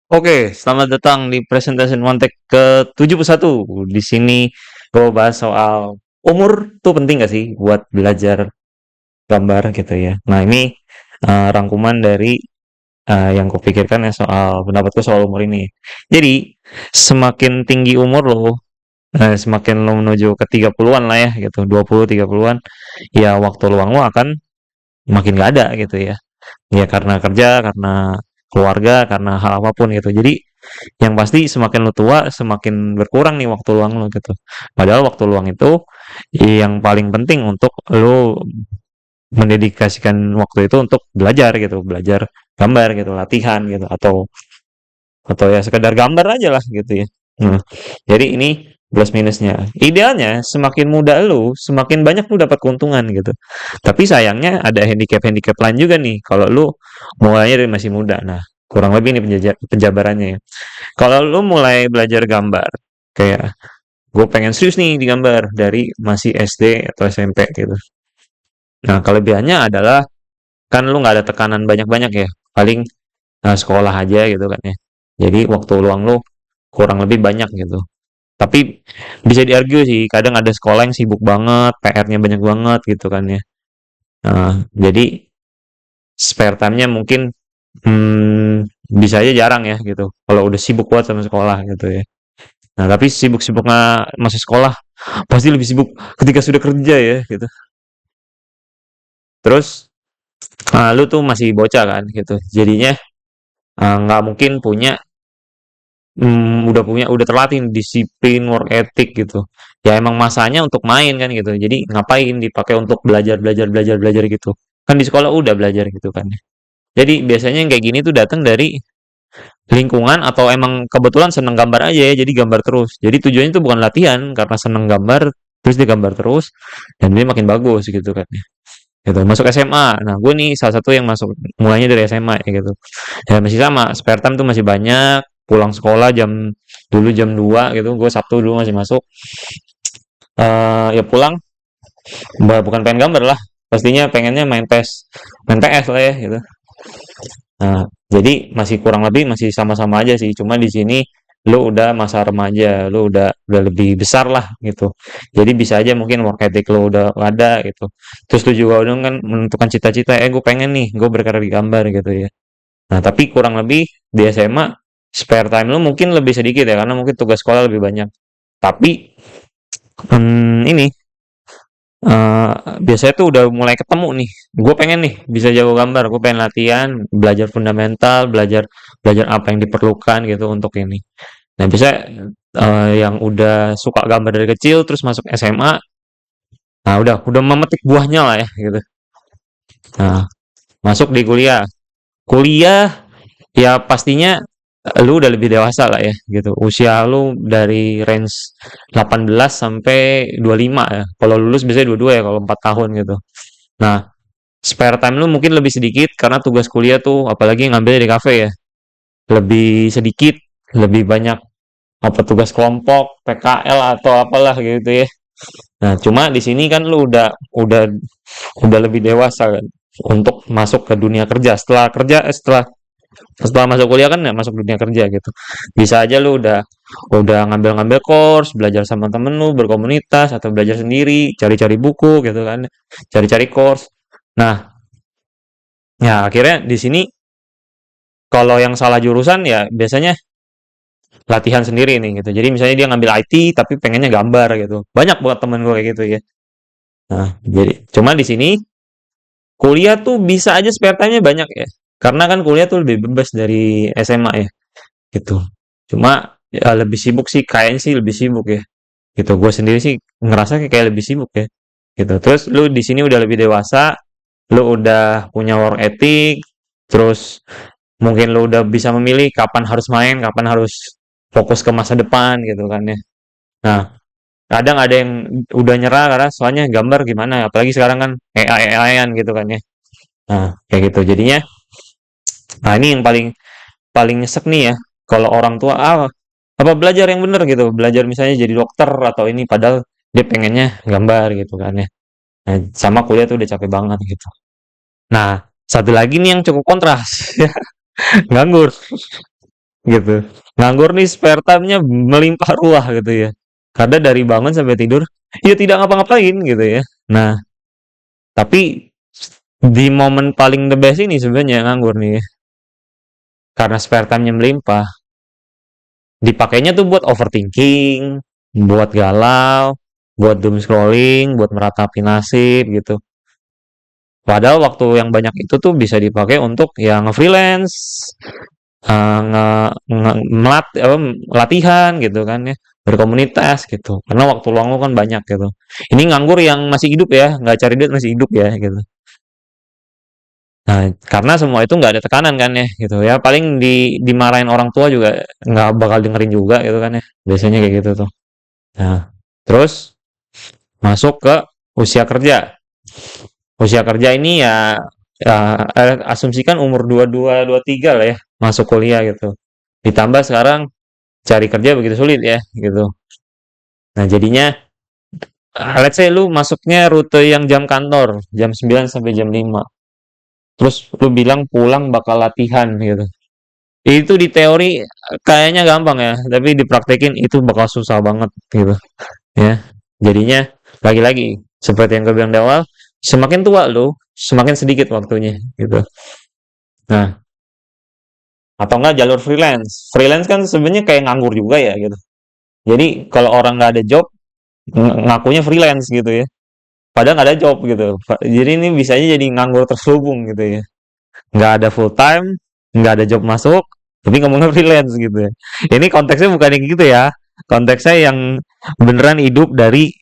Oke, selamat datang di Presentation Montek ke-71. Di sini gue bahas soal umur tuh penting gak sih buat belajar gambar gitu ya. Nah, ini rangkuman dari yang kupikirkan ya soal pendapatku soal umur ini. Jadi, semakin tinggi umur lo, semakin lo menuju ke 30-an lah ya gitu, 20 30-an, ya waktu luang lo akan makin gak ada gitu ya. Ya karena kerja, karena keluarga, karena hal apapun gitu. Jadi yang pasti semakin lu tua, semakin berkurang nih waktu luang lu gitu. Padahal waktu luang itu yang paling penting untuk lu mendedikasikan waktu itu untuk belajar gitu, belajar gambar gitu, latihan gitu, atau ya sekedar gambar aja lah gitu ya. Nah, jadi ini plus minusnya. Idealnya semakin muda lu, semakin banyak lu dapat keuntungan gitu. Tapi sayangnya ada handicap-handicap lain juga nih. Kalau lu mulainya dari masih muda. Nah, kurang lebih ini penjabarannya ya. Kalau lu mulai belajar gambar, kayak gue pengen serius nih di gambar dari masih SD atau SMP gitu. Nah, kelebihannya adalah kan lu nggak ada tekanan banyak-banyak ya. Paling sekolah aja gitu kan ya. Jadi waktu luang lu kurang lebih banyak gitu. Tapi bisa diargue sih, kadang ada sekolah yang sibuk banget, PR-nya banyak banget gitu kan ya. Nah, jadi spare time-nya mungkin bisa aja jarang ya gitu. Kalau udah sibuk banget sama sekolah gitu ya. Nah, tapi sibuk-sibuknya masih sekolah pasti lebih sibuk ketika sudah kerja ya gitu. Terus lu tuh masih bocah kan gitu. Jadinya nggak mungkin udah terlatih disiplin work ethic gitu. Ya emang masanya untuk main kan gitu. Jadi ngapain dipakai untuk belajar belajar belajar belajar gitu. Kan di sekolah udah belajar gitu kan. Jadi biasanya yang kayak gini tuh datang dari lingkungan atau emang kebetulan seneng gambar aja ya, jadi gambar terus. Jadi tujuannya itu bukan latihan, karena seneng gambar, terus dia gambar terus, dan dia makin bagus gitu kan. Gitu. Masuk SMA, nah gue nih salah satu yang masuk mulainya dari SMA ya gitu. Ya masih sama, spare time tuh masih banyak, pulang sekolah dulu jam 2 gitu, gue Sabtu dulu masih masuk. Ya pulang, bukan pengen gambar lah, pastinya pengennya main PS lah ya gitu. Nah, jadi masih kurang lebih masih sama-sama aja sih. Cuma di sini lu udah masa remaja, lu udah lebih besar lah gitu. Jadi bisa aja mungkin work ethic lu udah ada gitu. Terus lu juga udah kan menentukan cita-cita, gue pengen nih, gue berkarir di gambar gitu ya. Nah, tapi kurang lebih di SMA spare time lu mungkin lebih sedikit ya karena mungkin tugas sekolah lebih banyak. Tapi ini eh biasanya tuh udah mulai ketemu nih. Gue pengen nih bisa jago gambar, gue pengen latihan, belajar fundamental, belajar belajar apa yang diperlukan gitu untuk ini. Nah, bisa yang udah suka gambar dari kecil terus masuk SMA, nah udah memetik buahnya lah ya gitu. Nah, masuk di kuliah. Kuliah ya pastinya lu udah lebih dewasa lah ya gitu. Usia lu dari range 18 sampai 25 ya. Kalau lulus biasanya 22 ya kalau 4 tahun gitu. Nah, spare time lu mungkin lebih sedikit karena tugas kuliah tuh apalagi ngambil di kafe ya. Lebih sedikit, lebih banyak apa tugas kelompok, PKL atau apalah gitu ya. Nah, cuma di sini kan lu udah lebih dewasa kan untuk masuk ke dunia kerja. Setelah masuk kuliah kan ya masuk dunia kerja gitu. Bisa aja lu udah ngambil-ngambil course, belajar sama temen lu, berkomunitas atau belajar sendiri, cari-cari buku gitu kan. Cari-cari course. Nah, ya akhirnya di sini kalau yang salah jurusan ya biasanya latihan sendiri nih gitu. Jadi misalnya dia ngambil IT tapi pengennya gambar gitu. Banyak buat temen gue kayak gitu ya. Nah, jadi cuma di sini kuliah tuh bisa aja spare time-nya banyak ya. Karena kan kuliah tuh lebih bebas dari SMA ya gitu. Cuma ya lebih sibuk sih kayaknya sih lebih sibuk ya. Gitu. Gue sendiri sih ngerasa kayak lebih sibuk ya. Gitu. Terus lu di sini udah lebih dewasa, lu udah punya work ethic, terus mungkin lu udah bisa memilih kapan harus main, kapan harus fokus ke masa depan gitu kan ya. Nah, kadang ada yang udah nyerah karena soalnya gambar gimana, apalagi sekarang kan AI-an gitu kan ya. Nah, kayak gitu. Jadinya, nah ini yang paling paling nyesek nih ya. Kalau orang tua, apa belajar yang bener gitu. Belajar misalnya jadi dokter atau ini, padahal dia pengennya gambar gitu kan ya. Nah, sama kuliah tuh udah capek banget gitu. Nah, satu lagi nih yang cukup kontras, nganggur. gitu. Nganggur nih spare time-nya melimpah ruah gitu ya. Karena dari bangun sampai tidur, ya tidak ngapa-ngapain gitu ya. Nah, tapi di momen paling the best ini sebenarnya nganggur nih ya. Karena spare time-nya melimpah, dipakainya tuh buat overthinking, buat galau, buat doom scrolling, buat meratapi nasib gitu. Padahal waktu yang banyak itu tuh bisa dipakai untuk ya nge-freelance, nge, latihan gitu kan ya, berkomunitas gitu. Karena waktu luang lu kan banyak gitu. Ini nganggur yang masih hidup ya, nggak cari duit masih hidup ya gitu. Nah, karena semua itu nggak ada tekanan kan ya gitu ya. Paling dimarahin orang tua juga nggak bakal dengerin juga gitu kan ya. Biasanya kayak gitu tuh. Nah, terus masuk ke usia kerja. Usia kerja ini ya, asumsikan umur 22, 23 lah ya, masuk kuliah gitu. Ditambah sekarang cari kerja begitu sulit ya, gitu. Nah, jadinya, let's say lu masuknya rute yang jam kantor, jam 9 sampai jam 5. Terus lu bilang pulang bakal latihan gitu. Itu di teori kayaknya gampang ya, tapi dipraktekin itu bakal susah banget gitu ya. Jadinya lagi-lagi seperti yang gue bilang di awal, semakin tua lu, semakin sedikit waktunya gitu. Nah, atau enggak jalur freelance. Freelance kan sebenarnya kayak nganggur juga ya gitu. Jadi kalau orang nggak ada job, ngakunya freelance gitu ya. Padahal nggak ada job gitu. Jadi ini bisanya jadi nganggur terselubung gitu ya. Nggak ada full time, nggak ada job masuk, tapi ngomongnya freelance gitu ya. Ini konteksnya bukan yang gitu ya. Konteksnya yang beneran hidup dari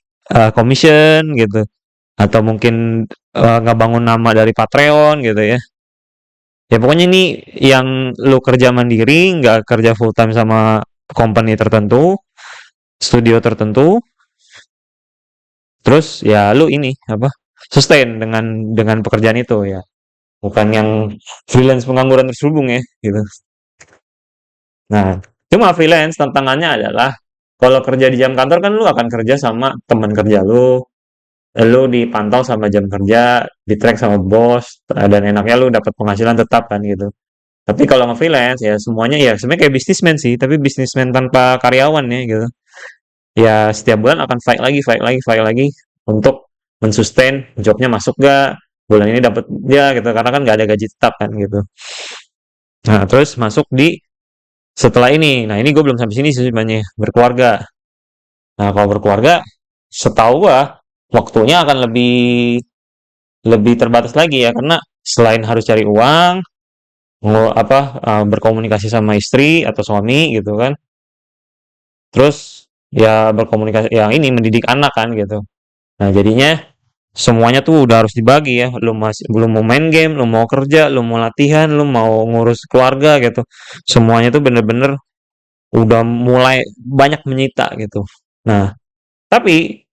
commission gitu. Atau mungkin ngebangun nama dari Patreon gitu ya. Ya pokoknya ini yang lu kerja mandiri, nggak kerja full time sama company tertentu, studio tertentu, terus ya lu ini apa? Sustain dengan pekerjaan itu ya. Bukan yang freelance pengangguran terselubung ya gitu. Nah, cuma freelance tantangannya adalah kalau kerja di jam kantor kan lu akan kerja sama teman kerja lu dipantau sama jam kerja, di track sama bos, dan enaknya lu dapat penghasilan tetap kan gitu. Tapi kalau nge-freelance ya semuanya ya sebenarnya kayak bisnismen sih, tapi bisnismen tanpa karyawan ya gitu. Ya setiap bulan akan fight lagi, fight lagi, fight lagi untuk mensustain jobnya masuk gak, bulan ini dapat ya gitu karena kan nggak ada gaji tetap kan gitu. Nah terus masuk di setelah ini, nah ini gue belum sampai sini sih sebenarnya berkeluarga. Nah kalau berkeluarga, setahu gua waktunya akan lebih lebih terbatas lagi ya karena selain harus cari uang, berkomunikasi sama istri atau suami gitu kan. Terus ya berkomunikasi yang ini mendidik anak kan gitu. Nah, jadinya semuanya tuh udah harus dibagi ya. Lu mau main game, lu mau kerja, lu mau latihan, lu mau ngurus keluarga gitu. Semuanya tuh bener-bener udah mulai banyak menyita gitu. Nah, tapi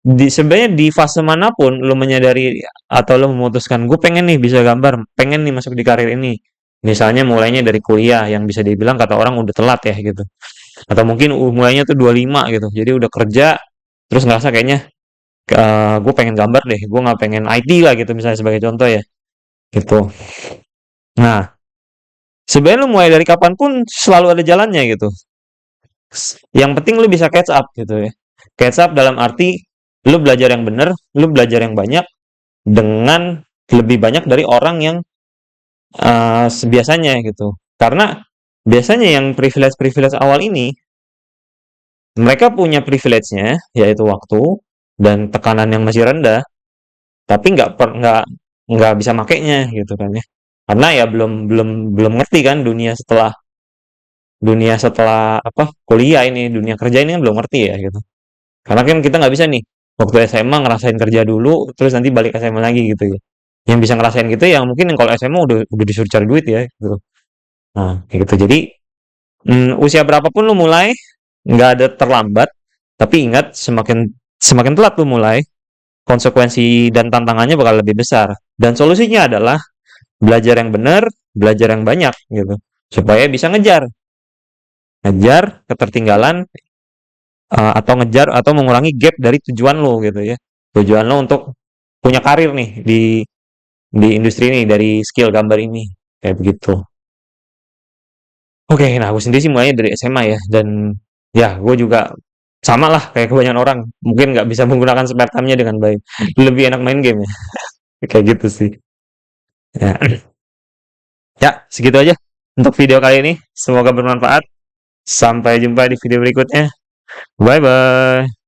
sebenarnya di fase manapun lu menyadari atau lu memutuskan gue pengen nih bisa gambar, pengen nih masuk di karir ini. Misalnya mulainya dari kuliah yang bisa dibilang kata orang udah telat ya gitu. Atau mungkin mulainya tuh 25 gitu. Jadi udah kerja terus ngerasa kayaknya gue pengen gambar deh, gue nggak pengen IT lah gitu misalnya sebagai contoh ya gitu. Nah, sebenarnya lu mulai dari kapan pun selalu ada jalannya gitu. Yang penting lu bisa catch up gitu ya. Catch up dalam arti lu belajar yang bener, lu belajar yang banyak dengan lebih banyak dari orang yang sebiasanya gitu. Karena biasanya yang privilege-privilege awal ini mereka punya privilege-nya yaitu waktu dan tekanan yang masih rendah, tapi nggak bisa makainya gitu kan ya. Karena ya belum belum belum ngerti kan dunia setelah apa kuliah ini, dunia kerja ini kan belum ngerti ya gitu. Karena kan kita nggak bisa nih waktu SMA ngerasain kerja dulu, terus nanti balik SMA lagi gitu ya. Yang bisa ngerasain gitu yang mungkin yang kalau SMA udah disuruh cari duit ya gitu. Nah, kayak gitu. Jadi usia berapapun lu mulai, nggak ada terlambat. Tapi ingat, semakin semakin telat lu mulai, konsekuensi dan tantangannya bakal lebih besar. Dan solusinya adalah belajar yang benar, belajar yang banyak gitu. Supaya bisa ngejar ketertinggalan atau ngejar atau mengurangi gap dari tujuan lo gitu ya. Tujuan lo untuk punya karir nih di industri ini dari skill gambar ini kayak begitu. Oke, nah aku sendiri sih mulainya dari SMA ya, dan ya gue juga sama lah kayak kebanyakan orang, mungkin nggak bisa menggunakan spare time-nya dengan baik. Lebih enak main game ya, kayak gitu sih. Ya, ya segitu aja untuk video kali ini. Semoga bermanfaat. Sampai jumpa di video berikutnya. Bye bye.